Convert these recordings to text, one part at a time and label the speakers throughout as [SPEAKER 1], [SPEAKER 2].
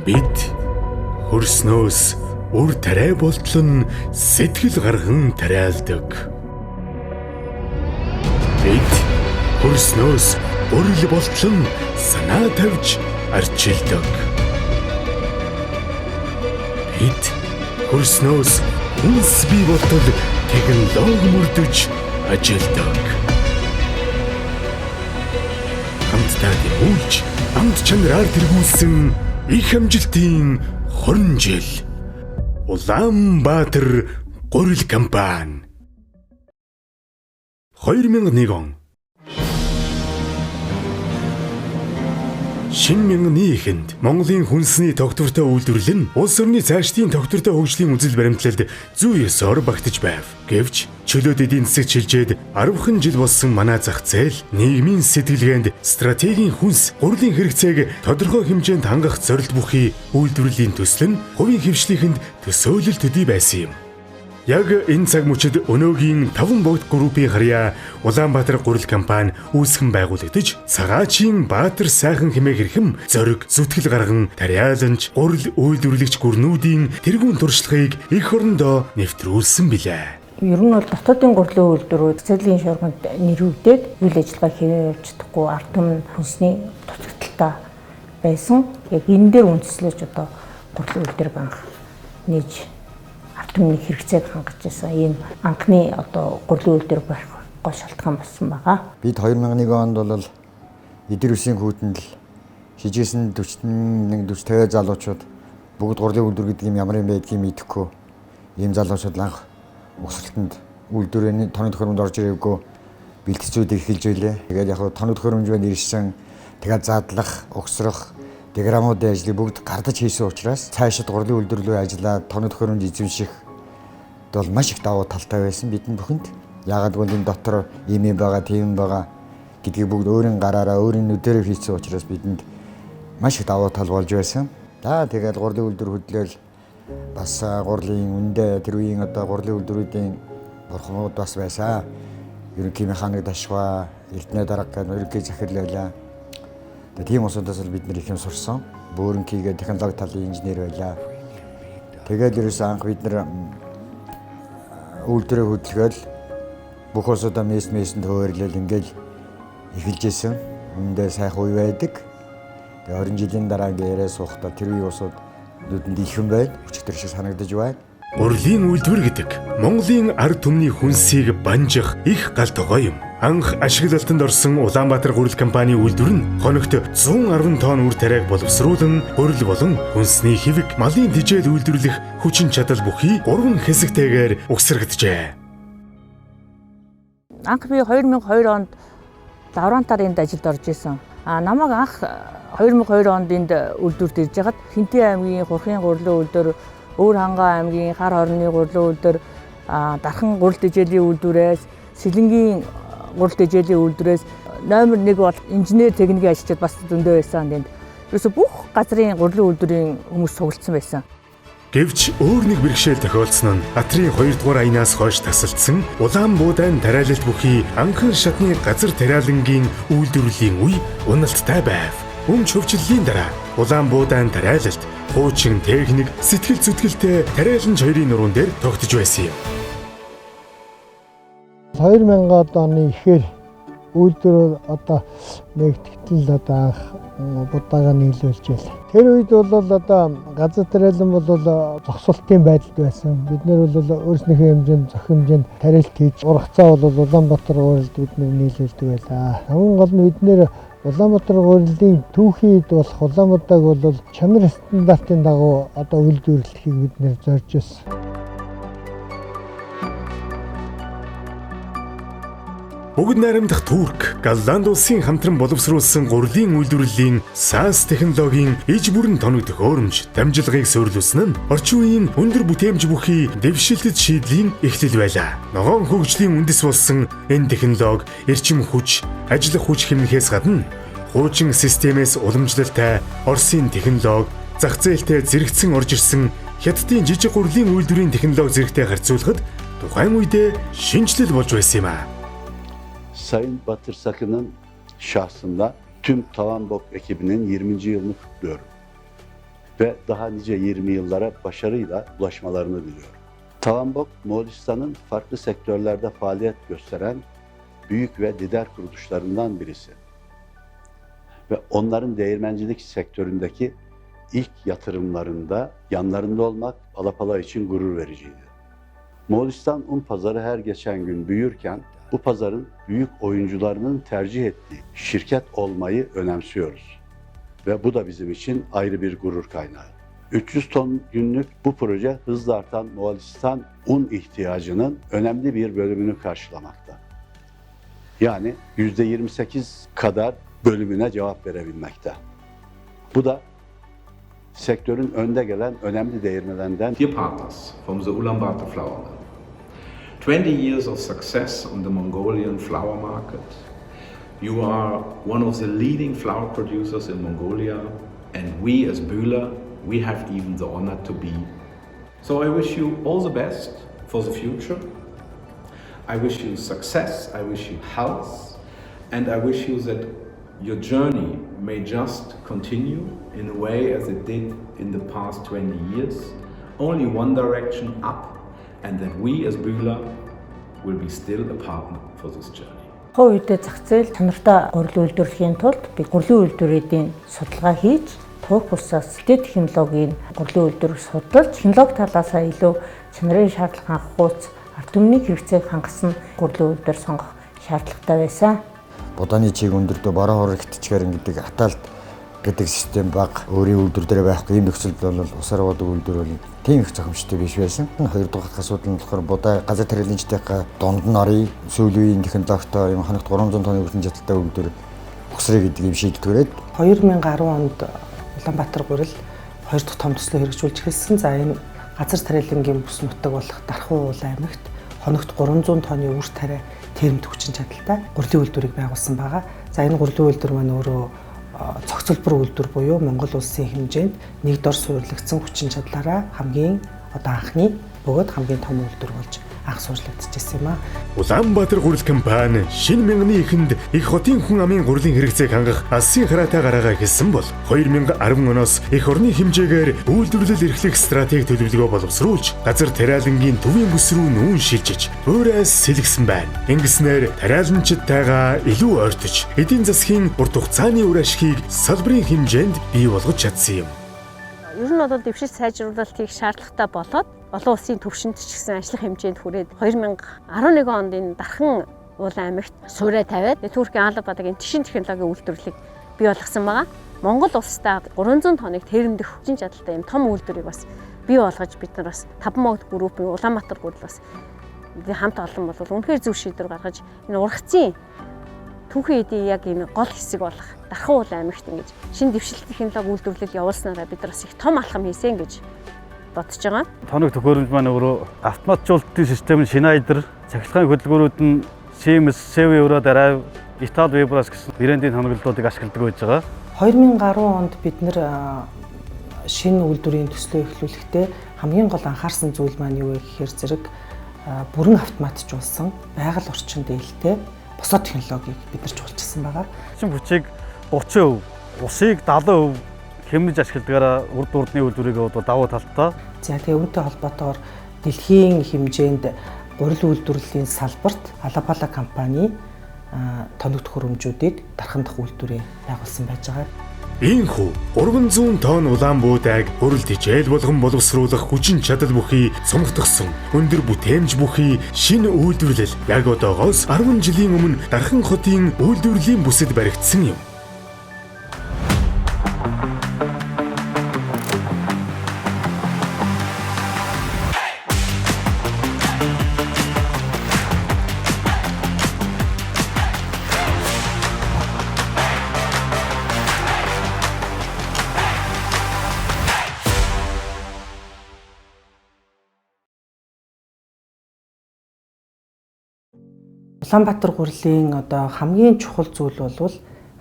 [SPEAKER 1] Бид хөрснөөс үр тариа болтлон сэтгэл гарган тариалдаг. Бид хөрснөөс өрөл болтлон санаа тавьж арчилдаг. Бид хөрснөөс хүнс бий болтол технологи мөрдөж ажилдаг. Хамтдаа дэмүүлж, амт чанараар тэргүүлсэн их амжилтын 20 жил. Улаанбаатар гурил компани 2001 он. Шинэ мянганы эхэнд Монголын хүнсний тогтвортой үйлдвэрлэл нь улс орны цаашдын тогтвортой хөгжлийн үзэл баримтлалд зүй ёсоор багтаж байв. Гэвч чөлөөт эдийн засаг шилжээд 10хан жил болсон манай зах зээл нийгмийн сэтгэлгээнд стратегийн хүнс гурилын хэрэгцээг тодорхой хэмжээнд хангах зорилт бүхий үйлдвэрлэлийн төсөл нь хувийн хвшлийнхэнд төсөөлөл төдий байсан юм. Яг энэ цаг мөчид өнөөгийн 5 богд группийн харьяа Улаанбаатар гурил компани үүсгэн байгуулагдаж цагаачийн Баатар сайхан хэмээх хэрхэм зориг зүтгэл гарган тариаланч гурил үйлдвэрлэгч гүрнүүдийн тэргуун туршлагыг эх орондоо нэвтрүүлсэн билээ.
[SPEAKER 2] Ер нь бол дотоодын гурилын үйлдвэрүүд цэцэрлэгийн шуурганд нэрвэгдээд үйл ажиллагаа хийвэж чадахгүй ард түмэн хүнсний дутагдaltaй байсан. Яг энэ дээр үндэслэж одоо гурилын үйлдвэр банк нээж ард түмний хэрэгцээг хангаж байсан. Ийм анхны одоо гурилын үйлдвэр барих гол шалтгаан болсон байгаа.
[SPEAKER 3] Бид 2001 онд бол эдэр үсгийн хүүтэнд шижээсэн 40-50 залуучууд бүгд гурилын үйлдвэр гэдэг юм ямар юм байдгийг мэдэхгүй ийм залуучууд анх өсөлтөнд үйлдвэрийн тоног төхөөрөмд орж ирээгүй бэлтгэцүүдийг эхэлж байлаа. Тэгээд яг тоног төхөөрөмжөнд ирсэн тэгээд задлах, угсрах, диаграммуудын ажлыг бүгд гардаж хийсэн учраас цаашид гурилын үйлдвэрлэлөө ажиллаад тоног төхөөрөмж эзэмших бол маш их давуу талтай байсан бидний бүхэнд. Яагаад гэвэл энэ дотор ийм юм байгаа, тийм байгаа гэдгийг бүгд өөрийн гараараа, өөрийн нүдээр хийсэн учраас бидэнд маш их давуу тал болж байсан. Тэгээд гурилын үйлдвэр хөдлөөл бас гурилын үндэ тэр үеийн одоо гурилын үйлдвэрүүдийн бурхамууд бас байсан. Ерөнхий механик дашгаа, эрдэнэ дарга гэх ерөнхий захирал байлаа. Тийм усудаас л бид нэр их юм сурсан. Бөөрөнхийгээ технологи талын инженер байлаа. Тэгээд ерөөс анх бид нэр үйлдвэрээ хөдөлгөөл бүх усудаа мессэнд хөөрлөл ингээл эхэлж исэн. Үндэ сайхан үе байдаг. Тэгээд 20 жилийн дараа ингээ яриа суухтаа тэр үе усуд нүдэнд их юм байна. Өчтөр шиг санагдаж байна.
[SPEAKER 1] Гурилын үйлдвэр гэдэг Монголын ард түмний хүнсийг банжих их гал тогоо юм. Анх ашиглалтанд орсон Улаанбаатар гурил компани үйлдвэр нь хоногт 110 тонн үр тариаг боловсруулан гурил болон хүнсний хэвэг малын тэжээл үйлдвэрлэх хүчин чадал бүхий 3 хэсэгтэйгээр угсаргджээ.
[SPEAKER 2] Анх би 2002 онд лаврантаар энд ажилд орж исэн. Намайг анх 2002 онд энд үйлдвэрт ирж хагаад Хинтээ аймгийн Хурхийн гурилын үйлдвэр, Өвөр хангаа аймгийн Хар хорны гурилын үйлдвэр, Дархан гурил тэжээлийн үйлдвэрээс, Сэлэнгийн гурил тэжээлийн үйлдвэрээс номер 1 бол инженер техникийн ажилчид бас зөндөө байсан энд. Ерөөсө бүх газрын гурилын үйлдвэрийн хүмүүс цуглдсан байсан.
[SPEAKER 1] Гэвч өөр нэг бэрхшээл тохиолдсон нь Атрын 2 дугаар аянаас хойш тасалдсан Улаанбуудайн тариалалт бүхий анхан шатны газар тариалангийн үйлдвэрлэлийн үе уналттай байв. Өмч хөвчлөлийн дараа Улаанбуудайн тариалалт, хуучин техник, сэтгэл зүтгэлтэй тариаланч хоёрын нуруунд дээр тогтож байсан юм.
[SPEAKER 4] 2000 оны ихэр үйлдвэр одоо нэгтгэл одоо анх будаагаа нийлүүлж байлаа. Тэр үед бол одоо газар тариалан бол зогсолтын байдалд байсан. Бид нэр бол өөрснийхөө хэмжээнд зохих хэмжээнд тариалт хийж ургацаа бол Улаанбаатар гурилд бид нийлүүлдэг байлаа. Хамгийн гол нь бид нэр Улаанбаатар гурилын түүхийд болох Улаанбаатарыг бол чанар стандартын дагуу одоо үйлдвэрлэхийг бид нэр зорж байсан.
[SPEAKER 1] Бүгд найрамдах Турк, Голланд улсын хамтран боловсруулсан гурилын үйлдвэрлэлийн САС технологийн иж бүрэн тоног төхөөрөмж дамжлагыг суйрлуулсан нь орчин үеийн өндөр бүтээмж бүхий дэвшилтэд шийдлийн эхлэл байлаа. Ногоон хөгжлийн үндэс болсон энэ технологи эрчим хүч, ажиллах хүч хэмнэхээс гадна хуучин системээс уламжлалтай Оросын технологи, зах зээлтэй зэрэгцэн орж ирсэн Хятадын жижиг гурилын үйлдвэрийн технологи зэрэгтэй харьцуулахад тухайн үедээ шинжлэл болж байсан юм а.
[SPEAKER 5] Sayın Batır Sakın'ın şahsında tüm Tavanbok ekibinin 20. yılını kutluyorum. ve daha nice 20 yıllara başarıyla ulaşmalarını diliyorum. Tavambok, Moğolistan'ın farklı sektörlerde faaliyet gösteren büyük ve lider kuruluşlarından birisi. Ve onların değirmencilik sektöründeki ilk yatırımlarında yanlarında olmak Alapala için gurur vericiydi. Moğolistan un pazarı her geçen gün büyürken bu pazarın büyük oyuncularının tercih ettiği şirket olmayı önemsiyoruz. Ve bu da bizim için ayrı bir gurur kaynağı. 300 ton günlük bu proje hızla artan Moğolistan un ihtiyacının önemli bir bölümünü karşılamakta. Yani %28 kadar bölümüne cevap verebilmekte. Bu da sektörün önde gelen önemli değirmelerinden.
[SPEAKER 6] Dear partners from the Ulaanbaatar flour mill, 20 years of success on the Mongolian flour market. You are one of the leading flour producers in Mongolia, and we as Bühler, we have even the honor to be. So I wish you all the best for the future. I wish you success, I wish you health, and I wish you that your journey may just continue in a way as it did in the past 20 years, only one direction up, and that we as Bühler will be still a partner for this journey.
[SPEAKER 2] Хувь үедээ зах зээл чанартай гурилан үйлдвэрлэхийн тулд би гурилан үйлдвэрийн судалгаа хийж тух бусаас дэд технологийн гурилан үйлдвэрийг судалж технологи талаасаа илүү чанарын шаардлага хангахуйц ард түмний хэрэгцээг хангасан гурилан үйлдвэр сонгох шаардлагатай байсан.
[SPEAKER 3] Будааны чиг өндөртөө бараа хор ихтчгээр гэдэг атаалт гэдэг систем баг өөрийн үйлдвэр дээр байхгүй ийм нөхцөлд бол усаар болдог үйлдвэр бол тийм их зохимжтой биш байсан. Хоёр дахь асуудал нь болохоор будаа газар тариаланчдынхаа дунд нь орё сүүлийн үеийн технологитой юм хоногт 300 тонны хүртэн чадaltaй үйлдвэр ухсрыг гэдэг юм шийдтгүүрээд
[SPEAKER 7] 2010 онд Улаанбаатар гурил 2 дахь том төслөө хэрэгжүүлж эхэлсэн. За энэ газар тариалангийн бүс нутаг болох Дархан уул аймагт хоногт 300 тонны үр тариа термд хүчин чадалтай гурилан үйлдвэрийг байгуулсан байгаа. За энэ гурилан үйлдвэр маань өөрөө цогцлбор үйлдвэр буюу Монгол улсын хэмжээнд нэг дор суурилагдсан хүчин чадлаараа хамгийн анхны бөгөөд хамгийн том үйлдвэр болж анх суурилагдчихсан юм аа.
[SPEAKER 1] Улаанбаатар гурил компани шинэ мянганы эхэнд их хотын хүн амын гурилын хэрэгцээг хангах алсын хараатай гараагаа хэлсэн бол 2010 оноос их орны хэмжээгээр үйлдвэрлэл эрхлэх стратеги төлөвлөгөө боловсруулж газар тариалангийн төвийн бүс рүү нүүн шилжиж өөрөөс сэлгэсэн байна. Ингэснээр тариаланчдтайгаа илүү ойртож эдийн засгийн урт хугацааны үр ашгийг салбарын хэмжээнд бий болгож чадсан юм.
[SPEAKER 8] Ер нь бол дэвшил сайжруулалт хийх шаардлагатай болоод олон улсын түвшинд ч гэсэн ажлах хэмжээнд хүрээд 2011 онд энэ Дархан уул аймагт суурай тавиад Туркийн Алабадагийн тишин технологийн үйлдвэрлэлийг бий болгосон байгаа. Монгол улстай 300 тонныг тэрэмдэх хүчин чадалтай юм том үйлдвэрийг бас бий болгож бид нар бас 5 мод группийн Улаанбаатар гурил бас хамт олон бол үнэхээр зөв шийдвэр гаргаж энэ ургацын түүхэн эдийн яг энэ гол хэсэг болох Дархан уул аймагт ингэж шинэ дэвшил технологи үйлдвэрлэл явуулснараа бид нар бас их том алхам хийсэн гэж бодож байгаа.
[SPEAKER 9] Тоног төхөөрөмж маань өөрөө автоматжуулалтын систем шинэ айдар, цахилгааны хөдөлгөөнүүд нь Siemens, Sevi Euro дараа Ital Weberas гэсэн брендийн тоноглолтуудыг ашигладаг байж байгаа.
[SPEAKER 7] 2010 онд бид нэр шинэ үйлдвэрийн төслөө эхлүүлэхдээ хамгийн гол анхаарсан зүйл маань юу вэ гэхээр зэрэг бүрэн автоматжуулсан байгаль орчин дээлтэй бусад технологиг бид нар чуулчихсан байгаа.
[SPEAKER 9] Чин хүчийг 30%, усыг 70% хэмнэж ашигладагаараа урд урдны үйлдвэрийг давуу талтай.
[SPEAKER 7] За тэгээ үүнтэй холбоотойгоор дэлхийн хэмжээнд гурил үйлдвэрлэлийн салбарт Алапала компани тоног төхөөрөмжүүдийг дархан дахь үйлдвэрээ байгуулсан байж байгаа.
[SPEAKER 1] Ийхүү 300 тонн улаан буудаг гурил тижээл болгон боловсруулах хүчин чадал бүхий цомгтгсон өндөр бүтээмж бүхий шинэ үйлдвэрлэл яг одоогоос 10 жилийн өмнө Дархан хотын үйлдвэрлэлийн бүсэд баригдсан юм.
[SPEAKER 7] Улаанбаатар гурилын одоо хамгийн чухал зүйл бол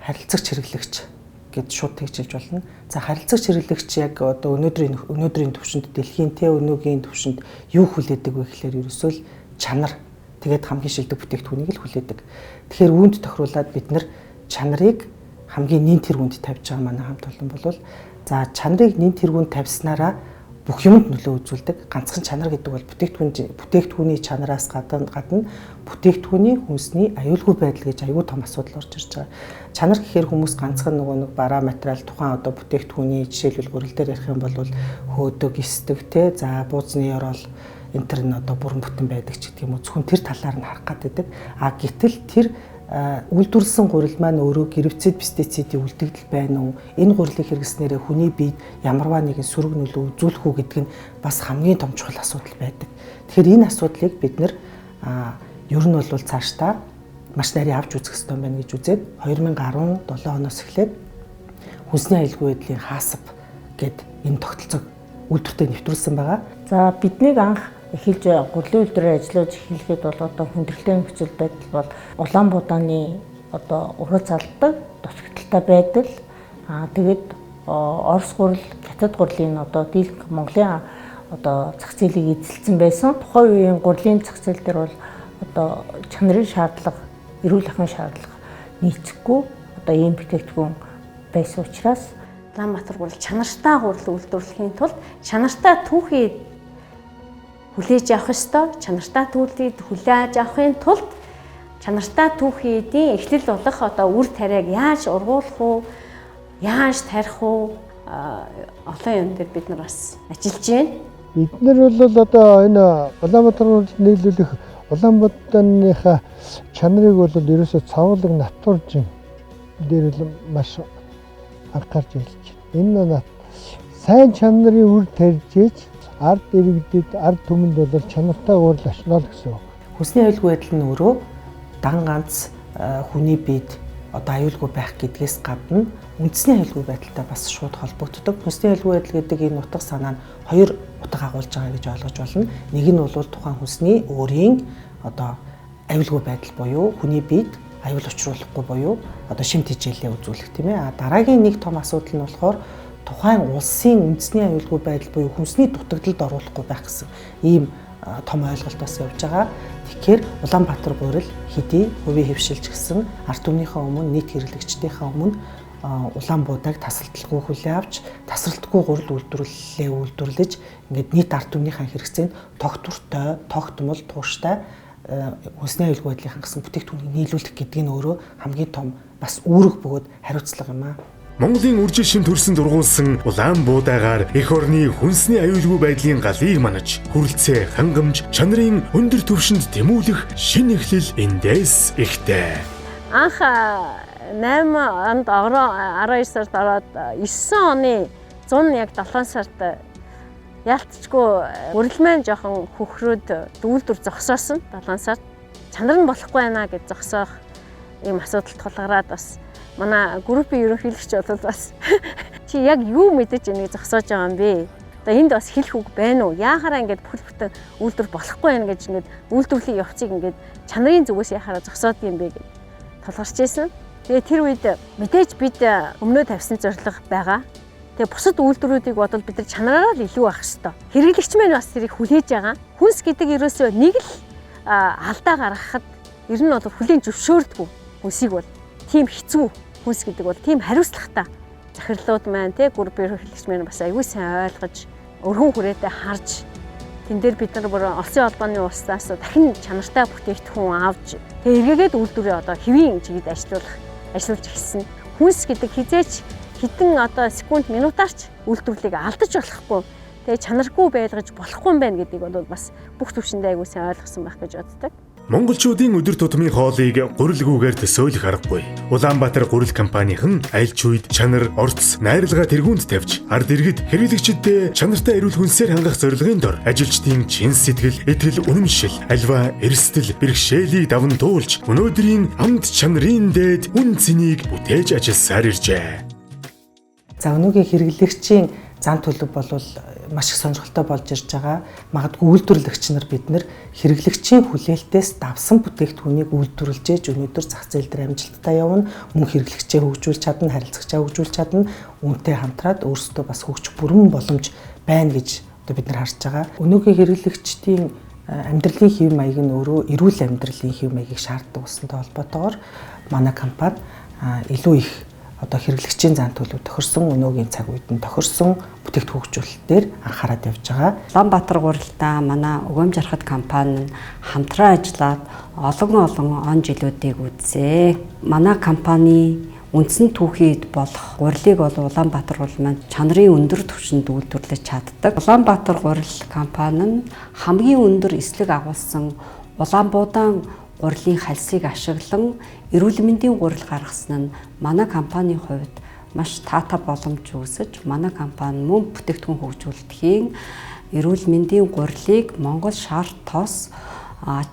[SPEAKER 7] харилцагч хэрэглэгч гэж шууд тэгжилж болно. За харилцагч хэрэглэгч яг одоо өнөөдрийн төвшөнд дэлхийн өнөөгийн төвшөнд юу хүлээдэг вэ гэхээр ерөөсөө л чанар. Тэгээд хамгийн шилдэг бүтээгдэхүүнийг л хүлээдэг. Тэгэхээр үүнд тохируулаад бид нар чанарыг хамгийн нийт тэргуунд тавьж байгаа манай хамт олон бол за чанарыг нийт тэргуунд тавьснараа бүх юмд нөлөө үзүүлдэг. Ганцхан чанар гэдэг бол бүтээгдэхүүний чанараас гадна бүтээгдэхүүний хүнсний аюулгүй байдал гэж аюул том асуудал орж ирж байгаа. Чанар гэхээр хүмүүс ганцхан нэг бараа материал тухайн одоо бүтээгдэхүүний жишээлбэл гурил дээр ярих юм бол хөөдөг, эсдэг те за буузны орол энэ төр нь одоо бүрэн бүтэн байдаг ч гэдэг юм уу. Зөвхөн тэр талаар нь харах гэдэг. Гэтэл тэр үйлдвэрлэсэн гурил маань өөрөө гербицид, пестицидийн үлдэгдэл байна уу? Энэ гурилыг хэрэглэснээр хүний биед ямарваа нэгэн сөрөг нөлөө үзүүлэх үү гэдэг нь бас хамгийн том чухал асуудал байдаг. Тэгэхээр энэ асуудлыг бид нэр ер нь бол цаашдаа маш нарийн авч үзэх ёстой байна гэж үзээд 2017 оноос эхлээд хүнсний аюулгүй байдлын хаасап гэд энэ тогтолцоог үйлдвэртээ нэвтрүүлсэн байгаа. За биднийг анх эхэлж гурилын үйлдвэрээр ажиллаж эхлэхэд бол одоо хүндрэлтэй нөхцөл байдал бол Улаанбаатарын одоо урал залдаг дутагдaltaй байдал тэгээд Орос гурил, Хятад гурилын одоо дийлэнх Монголын одоо зах зээлийг эзэлсэн байсан. Тухайн үеийн гурилын зах зээл дээр бол одоо чанарын шаардлага, эрүүл ахуйн шаардлага нийцэхгүй одоо ийм бүтээгдэхүүн байсан учраас Улаанбаатар гурил чанартай гурил үйлдвэрлэхийн тулд чанартай түүхий хүлээж авах ёстой. Чанартай түүхийг хүлээж авахын тулд чанартай түүхийн эхлэл болох одоо үр тариаг яаж ургуулах уу, яаж тарих уу олон юм дээр бид нар бас ажиллаж байна.
[SPEAKER 4] Бид нар бол одоо энэ Улаанбаатар нийлүүлэх Улаанбаатарынхаа чанарыг бол ерөөсөө цавуулга натуржин дээр л маш анхаарч ажиллаж байна. Энэ нат сайн чанарын үр тарьж ард иргэдэд ард түмэнд бол чанартай гурил ашиглаа гэсэн үг.
[SPEAKER 7] Хүнсний аюулгүй байдал нь өөрөө дан ганц хүний биед одоо аюулгүй байх гэдгээс гадна үндэсний аюулгүй байдалтай бас шууд холбогддог. Хүнсний аюулгүй байдал гэдэг энэ утга санаа нь хоёр утга агуулж байгаа гэж ойлгож байна. Нэг нь бол тухайн хүнсний өөрийн одоо аюулгүй байдал буюу хүний биед аюул учруулахгүй буюу одоо шимт хичээлээ үзүүлэх тийм ээ. Дараагийн нэг том асуудал нь болохоор тухайн улсын үндэсний аюулгүй байдал буюу хүнсний дутагдалд оруулахгүй байх гэсэн ийм том ойлголт бас явж байгаа. Тэгэхээр Улаанбаатар гурил хэдий хувийн хөвшилж гисэн ард түмнийхээ өмнө нийт хэрэглэгчдийнхээ өмнө Улаанбуудыг тасралтгүй хүлээн авч тасралтгүй гурил үйлдвэрлэж ингээд нийт ард түмнийхээ хэрэгцээнд тогтвортой, тогтмол, тууштай хүнсний аюулгүй байдлыг хангасан бүтээгдэхүүнийг нийлүүлэх гэдэг нь өөрөө хамгийн том бас үүрэг бөгөөд хариуцлага юм аа.
[SPEAKER 1] Монголын үржил шин төрсөн дургуулсан Улаанбуудаагаар эх орны хүнсний аюулгүй байдлын галыг манаж, хүрэлцээ, хангамж, чанарын өндөр түвшинд тэмүүлэх шинэ эхлэл эндээс ихтэй.
[SPEAKER 8] Анх 8 онд 12 сард ороод 9 оны 107 сард яалтчгүй гурил маань жоохон хөхрөөд үйлдвэр зогсоосон 7 сард чанар нь болохгүй байна гэж зогсоох ийм асуудал тулгараад бас манай группийн ерөнхийлөгч бол бас чи яг юу мэдэж энийг зогсоож байгаа юм бэ? Одоо энд бас хэлэх үг байна уу? Яахаараа ингэж бүхэл бүтэн үйлдвэр болохгүй байна гэж ингэж үйлдвэрлэлийн явцыг ингэж чанарын зүгээс яхаараа зогсоод юм бэ гэж тулгарч ирсэн. Тэгээ тэр үед мэдээж бид өмнөө тавьсан зорилго байгаа. Тэгээ бусад үйлдвэрүүдийг бодвол бид нар чанараараа л илүү авах хэрэгтэй. Хэрэглэгч маань бас тэрийг хүлээж байгаа. Хүнс гэдэг ерөөсөө нэг л алдаа гаргахад ер нь бол хүлийн зөвшөөрдгөө хүнсийг бол тийм хэцүү хүнс гэдэг бол тийм хариуцлагатай захирлууд маань те группийн хэрэглэгч маань бас аягүй сайн ойлгож өргөн хүрээтэй харж тэн дээр бид нар бүр олсын холбооны улсаас дахин чанартай бүтээгдэхүүн авч тэгээ эргээгээд үйлдвэрээ одоо хэвийн чиглэлд ажиллаж эхэлсэн. Хүнс гэдэг хизээч хэдэн одоо секунд минутаарч үйлдвэрлэлийг алдаж болохгүй тэгээ чанаргүй байлгаж болохгүй юм байна гэдгийг бол бас бүх түвшиндээ аягүй сайн ойлгосон байх гэж боддог.
[SPEAKER 1] Монголчуудын өдөр тутмын хоолыг гурилгүйгээр төсөөлөх аргагүй. Улаанбаатар гурил компанийн аль ч үед чанар, орц, найралгаа тэргүүнд тавьж, ард иргэд хэрэглэгчдэд чанартай эрүүл хүнсээр хангах зорилгын дор ажилчдын чин сэтгэл, итгэл, үнэмшил, альва эрсдэл, бэрхшээлийг даван туулж, өнөөдрийн амт чанарын дээд үн цэнийг бүтээж ажилласаар иржээ.
[SPEAKER 7] За өнөөгийн хэрэглэгчийн зан төлөв бол маш их сонирхолтой болж ирж байгаа. Магадгүй үйлдвэрлэгч нар бид нэр хэрэглэгчийн хүлээлтээс давсан бүтээгдэхүүнийг үйлдвэрлэж ээж өнөөдөр зах зээл дээр амжилттай явна. Мөн хэрэглэгчээ хөгжүүлж чадна, харилцагчаа хөгжүүлж чадна. Үүнтэй хамтраад өөрсдөө бас хөгжих бүрэн боломж байна гэж одоо бид нар харж байгаа. Өнөөгийн хэрэглэгчдийн амьдралын хэв маяг нь өөрөө эрүүл амьдралын хэв маягийг шаарддаг усантай холбоотойгоор манай компани илүү их одоо хэрэглэгчийн зан төлөв тохирсон өнөөгийн цаг үед нь тохирсон бүтээгдэхүүн хөгжүүлэлтээр анхаарал явж байгаа.
[SPEAKER 10] Улаанбаатар гурилдаа манай Угам жаргахад компани нь хамтран ажиллаад олон он жилүүдийг үзээ. Манай компани үндсэн түүхийд болох гурилыг бол Улаанбаатар гурил маань чанарын өндөр түвшинд үйлдвэрлэж чаддаг. Улаанбаатар гурил компани нь хамгийн өндөр эслэг агуулсан Улаанбуудаан гурилын хальсыг ашиглан эрүүл мэндийн гурил гаргасан нь манай компанийн хувьд маш таатай боломж үүсэж манай компани мөн бүтээгдэхүүн хөгжүүлэлтийн эрүүл мэндийн гурилыг Монгол шар тос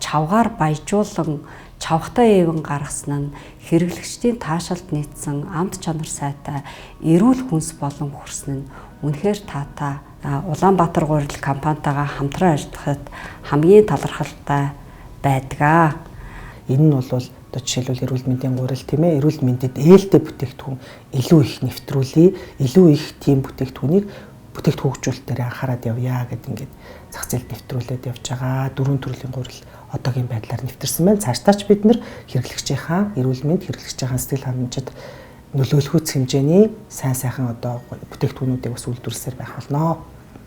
[SPEAKER 10] чавгаар баяжуулан чавхтай эвэн гаргасан нь хэрэглэгчдийн таашаалд нийцсэн амт чанар сайтай эрүүл хүнс болон хүрсэн нь үнэхээр таатай. Улаанбаатар гурил компанитайгаа хамтран ажиллахад хамгийн талархалтай байдаг.
[SPEAKER 7] Энэ нь бол одоо жишээлбэл эрүүл мэндийн гурил тийм ээ, эрүүл мэндэд ээлтэй бүтээгдэхүүн илүү их нэвтрүүлээ, илүү их тийм бүтээгдэхүүнийг бүтээгдэхүүн хөгжүүлэлтээр анхаарал явъя гэдэг ингээд зах зээлд нэвтрүүлээд явж байгаа. 4 төрлийн гурил одоогийн байдлаар нэвтэрсэн байна. Цаашдаач бид нэр хэрэглэгчийнхаа эрүүл мэнд, хэрэглэгчийнхаа сэтгэл хангамжид нөлөөлөхүйц хэмжээний сайн сайхан одоо бүтээгдэхүүнүүдийг бас үйлдвэрлэсээр байх болно.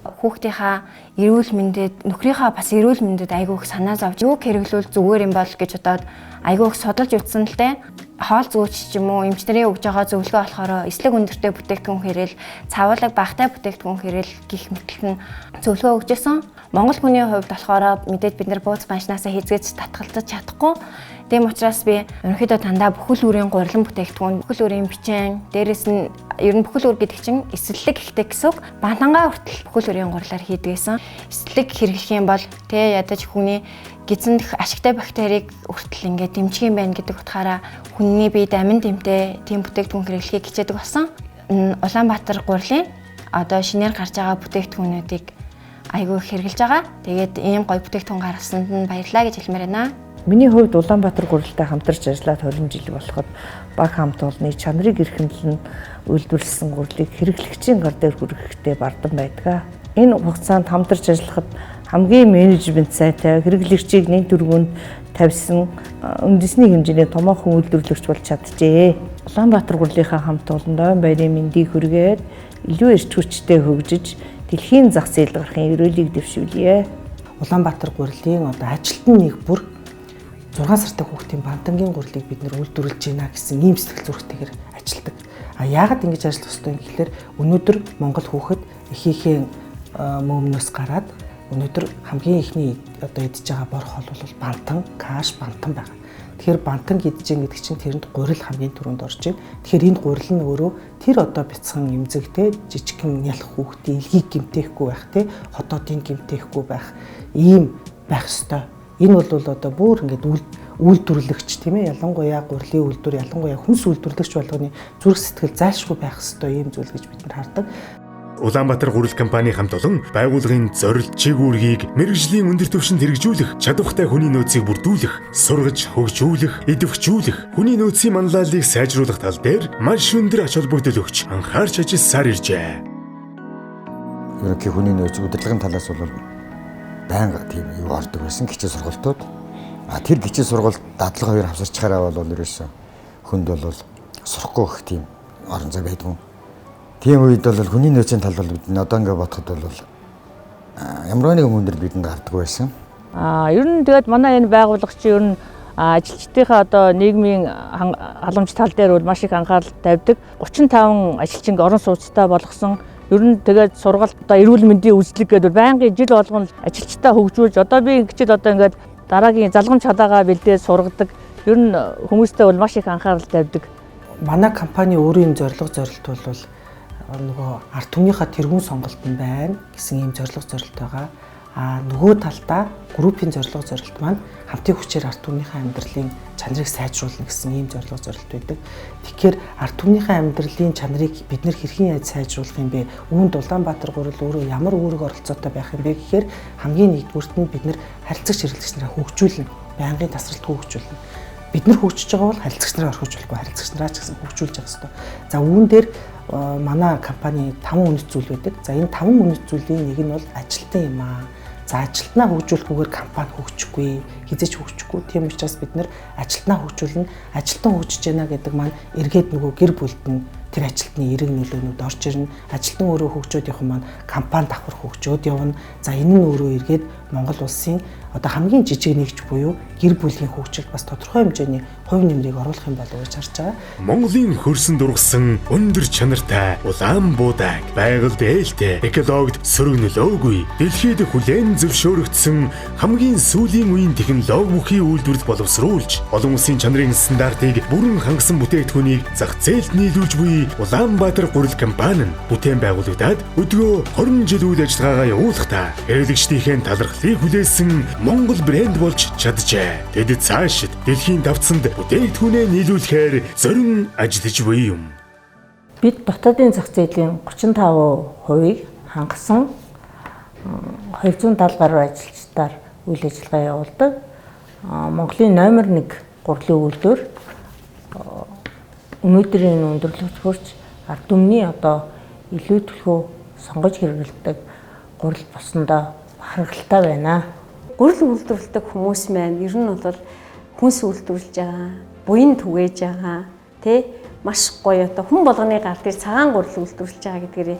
[SPEAKER 11] Хүүхдийнхаа эрүүл мэндэд, нөхрийнхаа бас эрүүл мэндэд айгүй их санаа зовж юу хэрэглүүл зүгээр юм бол гэж бодоод айгүй их судалж үзсэн л дээ. Хоол зүүч ч юм уу эмчнэрийн өгж байгаа зөвлөгөө болохоор эслэг өндөртэй бүтээгдэхүүн хэрэгэл, цавуулаг багтай бүтээгдэхүүн хэрэгэл гих мэтэлхэн зөвлөгөө өгчээсэн. Монгол хүний хувьд болохоор мэдээж бид нар бууз баншнаасаа хийцгээж татгалзаж чадахгүй. Тийм учраас би ерөнхийдөө дандаа бүхэл бүрийн гурилан бүтээгдэхүүн, бүхэл бүрийн бичэн, дээрэс нь ер нь бүхэл үр гэдэг чинь эсэллэг ихтэй гэсэн үг. Бантангаа хүртэл бүхэл бүрийн гурилаар хийдгээсэн. Эсэллэг хэрэглэх юм бол ядаж хүний гидсэнд ашигтай бактерийг хүртэл ингээд дэмжих юм байна гэдэг утгаараа хүний биед амин дэмтэй тийм бүтээгдэхүүн хэрэглэхийг хичээдэг болсон. Улаанбаатар гурилын одоо шинээр гарч байгаа бүтээгдэхүүнүүдийг айгүй хэрэгжилж байгаа. Тэгээд ийм гоё бүтээгдэхүүн гаргасанд нь баярлалаа гэж хэлмээр байна.
[SPEAKER 2] Миний хувьд Улаанбаатар гурилтай хамтарч ажиллаад 20 жил болоход баг хамт олонны чанарыг эрхэмлэн үйлдвэрлэсэн гурилыг хэрэглэгчийн гар дээр хүргэхдээ бардам байдаг. Энэ хугацаанд хамтарч ажиллахад хамгийн менежмент сайтай хэрэглэгчийг нэг дөрвөнд тавьсан үндэсний хэмжээний томоохон үйлдвэрлэгч болж чаджээ. Улаанбаатар гурилынхаа хамт олондоо байрын мэндийг хүргээд илүү эрч хүчтэй хөгжиж дэлхийн зах зээл гарахын ерөөлийг дэвшүүлье.
[SPEAKER 7] Улаанбаатар гурилын одоо ажилтны нэг бүр 6 сартай хүүхдийн бантангийн гурилыг бид нэр үйлдвэрлэж байна гэсэн ийм сэтгэл зүрэхтэйгээр ажилладаг. Яагаад ингэж ажиллах ёстой юм гэхээр өнөөдөр Монгол хүүхэд ихийнхээ мөмнөөс гараад өнөөдөр хамгийн ихний одоо идж байгаа бор хоол бол бантан, каш, бантан байгаа. Тэгэхээр бантан идж гэдэг чинь тэрэнд гурил хамгийн түрүүнд орж байна. Тэгэхээр энэ гурил нь өөрөө тэр одоо бяцхан эмзэгтэй жижигхэн нялх хүүхдийн илгийг гэмтээхгүй байх те хотоодын гэмтээхгүй байх ийм байх ёстой. Энэ бол одоо бүр ингээд үйлдвэрлэгч тийм ээ, ялангуяа гурилын үйлдвэр, ялангуяа хүнс үйлдвэрлэгч болгоны зүрх сэтгэл зайлшгүй байх ёстой ийм зүйл гэж бид нар хардаг.
[SPEAKER 1] Улаанбаатар гурил компани хамт олон байгууллагын зорилт чигүүргийг мэрэгжлийн өндөр түвшинд хэрэгжүүлэх, чадвартай хүний нөөцийг бүрдүүлэх, сургаж, хөгжүүлэх, идэвхжүүлэх, хүний нөөцийн манлайлалыг сайжруулах тал дээр маш өндөр ач холбогдол өгч анхаарч ажилласаар иржээ.
[SPEAKER 3] Ерөнхий хүний нөөц удирдлагын талаас бол байнга тийм юу ордог байсан гिचээ сургалтууд. Тэр гिचээ сургалт дадлага хоёр хавсарчхаараа бол ерөөсөө хүнд бол сурахгүй их тийм орон зай байдгүй. Тийм үед бол хүний нөөцийн тал бол бид одоо ингээд бодоход бол ямар нэгэн хүндэр бидэнд гардаггүй байсан.
[SPEAKER 2] Ер нь тэгээд манай энэ байгууллага чи ер нь ажилчдынхаа одоо нийгмийн халамж тал дээр бол маш их анхаарал тавьдаг. 35 ажилчин орон сууцтай болгосон. Ер нь тэгээд сургалт одоо эрүүл мэндийн үзлэг гэдэг байнгын жил болгон ажилчдаа хөгжүүлж одоо би ингэчихэд одоо ингээд дараагийн залгамж халаагаа бэлдээд сургадаг. Ер нь хүмүүстэй бол маш их анхаарал тавьдаг.
[SPEAKER 7] Манай компани өөрийн зорилго зорилт бол нөгөө ард түмнийхээ тэргуун сонголт нь байна гэсэн ийм зорилго зорилт байгаа. Нөгөө талдаа группийн зорилго зорилт маань хамтын хүчээр ард түмнийхээ амьдралын чанарыг сайжруулна гэсэн ийм зорилго зорилт байдаг. Тэгэхээр ард түмнийхээ амьдралын чанарыг бид нэр хэрхэн яаж сайжруулах юм бэ? Үүнд Улаанбаатар гурил өөрөө ямар үүрэг оролцоотой байх юм бэ гэхээр хамгийн нэгдүгüрт нь бид нэр харилцагч хэрэглэгч нараа хөгжүүлнэ, байнгын тасралтгүй хөгжүүлнэ. Бид нар хөгжиж байгаа бол харилцагч нараа орхиж болохгүй, харилцагч нараа ч гэсэн хөгжүүлж явах хэрэгтэй. За үүн дээр манай компани 5 үнэт зүйл байдаг. За энэ 5 үнэт зүйлийн нэг нь бол ажилтан юм аа. За ажилтнаа хөгжүүлэхгүйгээр компани хөгжихгүй, хизээч хөгжихгүй. Тийм учраас бид нэр ажилтнаа хөгжүүлнэ, ажилтан хөгжиж байна гэдэг маань эргээд нөгөө гэр бүлд нь тэр ажилтны эрэг нөлөөнүүд орж ирнэ. Ажилтан өөрөө хөгжөөд явах маань компани давхар хөгжөөд явна. За энэ нь өөрөө эргээд Монгол улсын одоо хамгийн жижиг нэгж буюу гэр бүлийн хөгжилд бас тодорхой хэмжээний хувь нэмрийг оруулах юм болов уу гэж харж байгаа.
[SPEAKER 1] Монголын хөрсөн дургасан өндөр чанартай улаан буудаг, байгальд ээлтэй, экологид сөрөг нөлөөгүй, дэлхийд хүлээн зөвшөөрөгдсөн хамгийн сүүлийн үеийн технологи бүхий үйлдвэрлэл боловсруулж, олон улсын чанарын стандартыг бүрэн хангасан бүтээгдэхүүнийг зах зээлд нийлүүлж буй Улаанбаатар гурил компани нь бүтээн байгуулагдаад өдгөө 20 жил үйл ажиллагаагаа явуулахдаа хэрэглэгчдийн талархлыг хүлээсэн Монгол брэнд болж чаджээ. Тэд цаашид дэлхийн давтсанд бүтээгдэхүүнээ нийлүүлэхээр зорин ажиллаж буй юм.
[SPEAKER 2] Бид дотоодын зах зээлийн 35%-ийг хангасан 270 гаруй ажилчдаар үйл ажиллагаа явуулдаг. Монголын номер 1 гурилын үйлдвэр өнөөдрийн өндөрлөгт хүрч ард түмний одоо илүү төлхөө сонгож хэрэглэдэг гурил болсондоо бахархалтай байна.
[SPEAKER 8] Гурил үйлдвэрлэдэг хүмүүс маань ер нь бол хүнс үйлдвэрлэж байгаа, буян түгээж байгаа, тэ маш гоё одоо хүн болгоны гар дээр цагаан гурил үйлдвэрлэж байгаа гэдгээрээ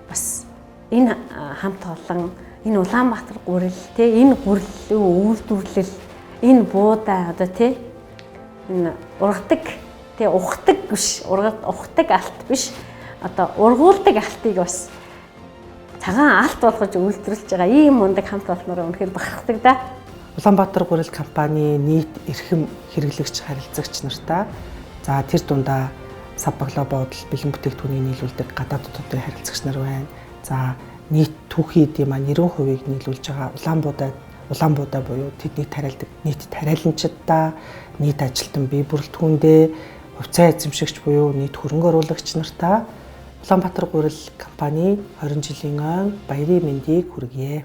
[SPEAKER 8] бас энэ хамт олон энэ Улаанбаатар гурил тэ энэ гурилын үйлдвэрлэл энэ буудаа одоо тэ энэ ургадаг тэ ухдаг биш ухдаг алт биш одоо ургуулдаг алтыг бас цагаан алт болгож үйлдвэрлэж байгаа ийм мундаг хамт олноор үнэхээр бахархдаг да.
[SPEAKER 7] Улаанбаатар гурил компани нийт эрхэм хэрэглэгч харилцагч нартай за тэр дундаа савбаглаа буудал бэлэн бүтээгдэхүүнийг нийлүүлдэг гадаад дотоодын харилцагч нар байна. За нийт түүхийдийн маань 90%-ийг нийлүүлж байгаа улаан буудаа буюу тэдний тариалдаг нийт тариаланчдаа нийт ажилтан бие бүрэлдэхүүндээ хувьцаа эзэмшигч буюу нийт хөрөнгө оруулагч нартай Улаанбаатар гурил компани 20 жилийн он баярын мэндийг хүргье.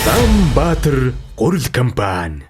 [SPEAKER 1] Улаанбаатар гурил компани